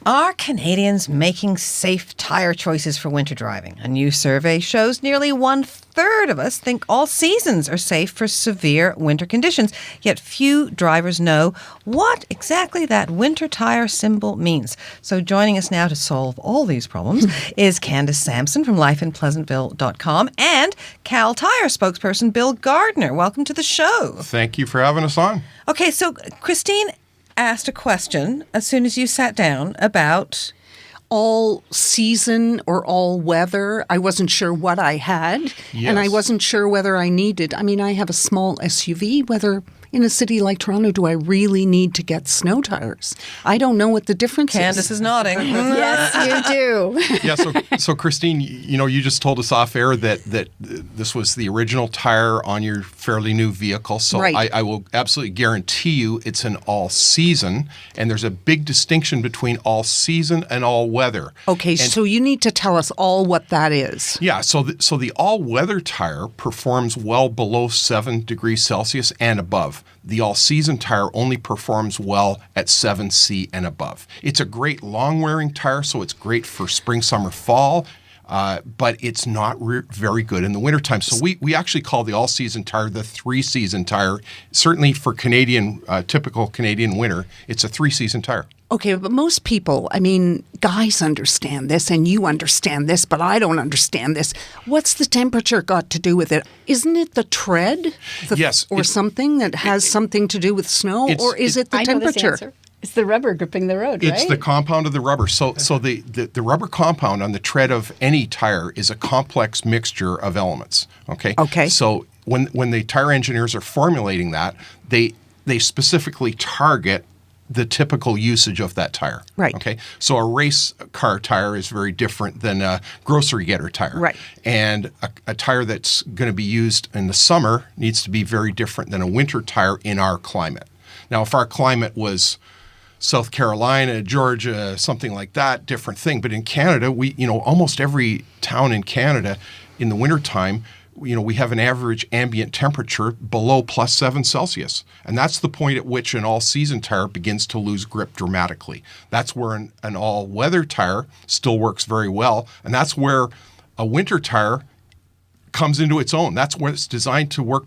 Are Canadians making safe tire choices for winter driving? A new survey shows nearly 1/3 of us think all seasons are safe for severe winter conditions, yet few drivers know what exactly that winter tire symbol means. So joining us now to solve all these problems is Candace Sampson from lifeinpleasantville.com and Cal Tire spokesperson Bill Gardner. Welcome to the show. Thank you for having us on. Okay, so Christine asked a question as soon as you sat down about all season or all weather. I wasn't sure what I had, and I wasn't sure whether I needed. I mean, I have a small SUV, whether in a city like Toronto, do I really need to get snow tires? I don't know what the difference is. Candace is nodding. Yes, you do. Yeah, so Christine, you just told us off air that this was the original tire on your fairly new vehicle. So right. I will absolutely guarantee you it's an all season, and there's a big distinction between all season and all weather. Okay, so you need to tell us all what that is. Yeah, so the all-weather tire performs well below 7 degrees Celsius and above. The all-season tire only performs well at 7C and above. It's a great long-wearing tire, so it's great for spring, summer, fall, but it's not very good in the wintertime. So we actually call the all-season tire the three-season tire. Certainly for typical Canadian winter, it's a three-season tire. Okay, but most people, I mean, guys understand this and you understand this, but I don't understand this. What's the temperature got to do with it? Isn't it the tread? Yes. Or something that has something to do with snow? Or is it the I temperature? know this answer. It's the rubber gripping the road, right? It's the compound of the rubber. So the rubber compound on the tread of any tire is a complex mixture of elements. Okay. Okay. So when the tire engineers are formulating that, they specifically target the typical usage of that tire. Right. Okay. So a race car tire is very different than a grocery getter tire. Right. And a tire that's going to be used in the summer needs to be very different than a winter tire in our climate. Now, if our climate was South Carolina, Georgia, something like that, different thing. But in Canada, almost every town in Canada in the wintertime, we have an average ambient temperature below +7 Celsius. And that's the point at which an all-season tire begins to lose grip dramatically. That's where an all-weather tire still works very well. And that's where a winter tire comes into its own. That's where it's designed to work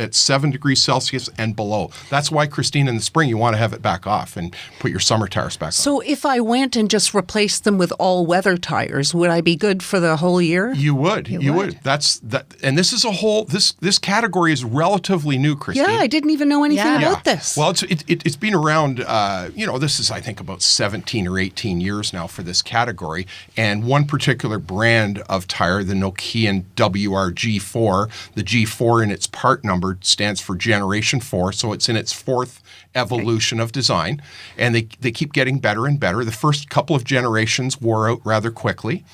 at 7 degrees Celsius and below. That's why, Christine, in the spring, you want to have it back off and put your summer tires back on. So if I went and just replaced them with all-weather tires, would I be good for the whole year? You would. You would. That's that. And this is a whole. This category is relatively new, Christine. Yeah, I didn't even know anything about this. Well, it's been around. This is, I think, about 17 or 18 years now for this category. And one particular brand of tire, the Nokian WRG4, the G4 in its part number stands for Generation 4, so it's in its fourth evolution of design, and they keep getting better and better. The first couple of generations wore out rather quickly.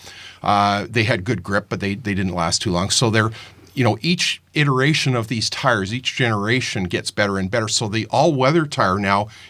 They had good grip, but they didn't last too long. So each iteration of these tires, each generation gets better and better. So the all-weather tire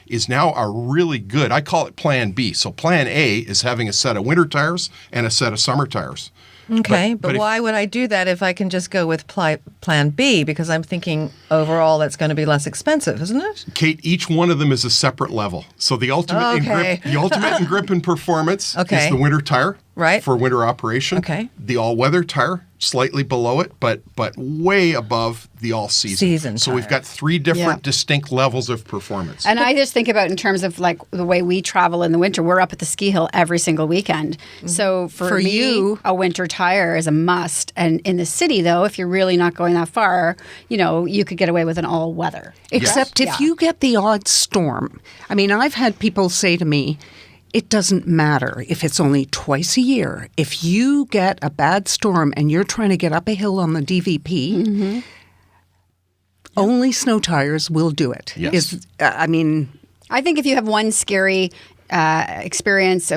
is a really good, I call it Plan B. So Plan A is having a set of winter tires and a set of summer tires. Okay, but why would I do that if I can just go with Plan B? Because I'm thinking overall that's going to be less expensive, isn't it? Kate, each one of them is a separate level. So the ultimate in grip and performance is the winter tire, right, for winter operation. Okay. The all-weather tire, slightly below it, but way above the all-season. So we've got three different distinct levels of performance. And I just think about in terms of like the way we travel in the winter. We're up at the ski hill every single weekend. Mm-hmm. So for me, you, a winter tire is a must. And in the city, though, if you're really not going that far, you could get away with an all-weather. Except if you get the odd storm. I mean, I've had people say to me, it doesn't matter if it's only twice a year. If you get a bad storm and you're trying to get up a hill on the DVP, only snow tires will do it. Yes. I think if you have one scary experience,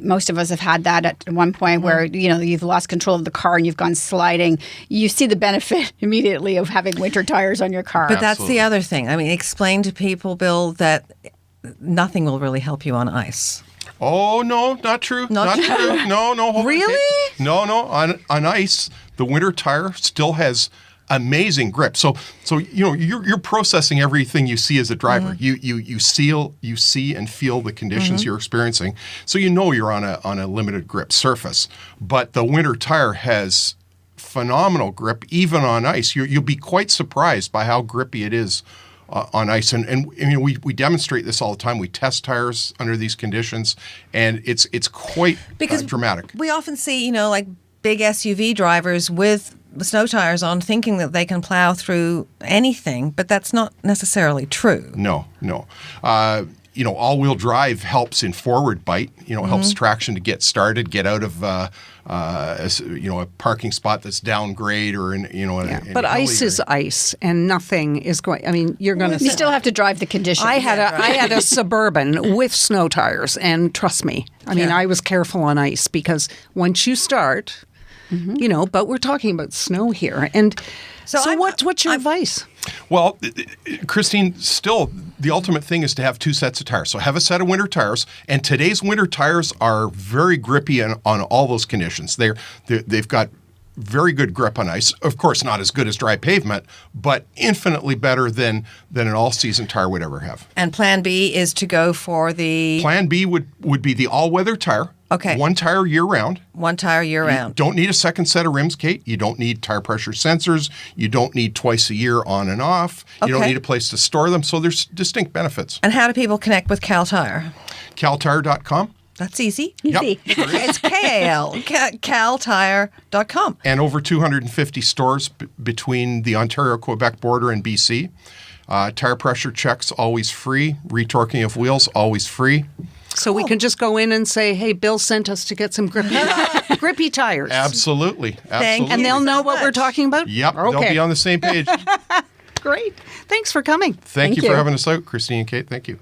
most of us have had that at one point where you've lost control of the car and you've gone sliding. You see the benefit immediately of having winter tires on your car. But that's the other thing. I mean, explain to people, Bill, that nothing will really help you on ice. Oh, no, not true. Not true. No. Really? No. On ice, the winter tire still has amazing grip. So you're processing everything you see as a driver. You see and feel the conditions you're experiencing. So you're on a limited grip surface. But the winter tire has phenomenal grip even on ice. You'll be quite surprised by how grippy it is on ice. And we demonstrate this all the time. We test tires under these conditions, and it's quite dramatic. We often see, like big SUV drivers with the snow tires on thinking that they can plow through anything, but that's not necessarily true. No. All-wheel drive helps in forward bite. Helps traction to get started, get out of a parking spot that's downgrade or But ice is ice, and nothing is going. I mean, you're going to. You still have to drive the conditions. I had a Suburban with snow tires, and trust me, I mean, I was careful on ice because once you start, But we're talking about snow here, and so what's your advice? Well, Christine, still, the ultimate thing is to have two sets of tires. So have a set of winter tires, and today's winter tires are very grippy on all those conditions. They've got very good grip on ice. Of course, not as good as dry pavement, but infinitely better than an all-season tire would ever have. And Plan B is to go for the... Plan B would be the all-weather tire. Okay. One tire year-round. One tire year-round. You don't need a second set of rims, Kate. You don't need tire pressure sensors. You don't need twice a year on and off. You don't need a place to store them. So there's distinct benefits. And how do people connect with Cal Tire? CalTire.com. That's easy. Yep. It's KAL, caltire.com. And over 250 stores between the Ontario-Quebec border and BC. Tire pressure checks always free. Retorquing of wheels always free. So we can just go in and say, hey, Bill sent us to get some grippy tires. Absolutely. And they'll know what we're talking about? Yep. Okay. They'll be on the same page. Great. Thanks for coming. Thank you for having us out, Christine and Kate. Thank you.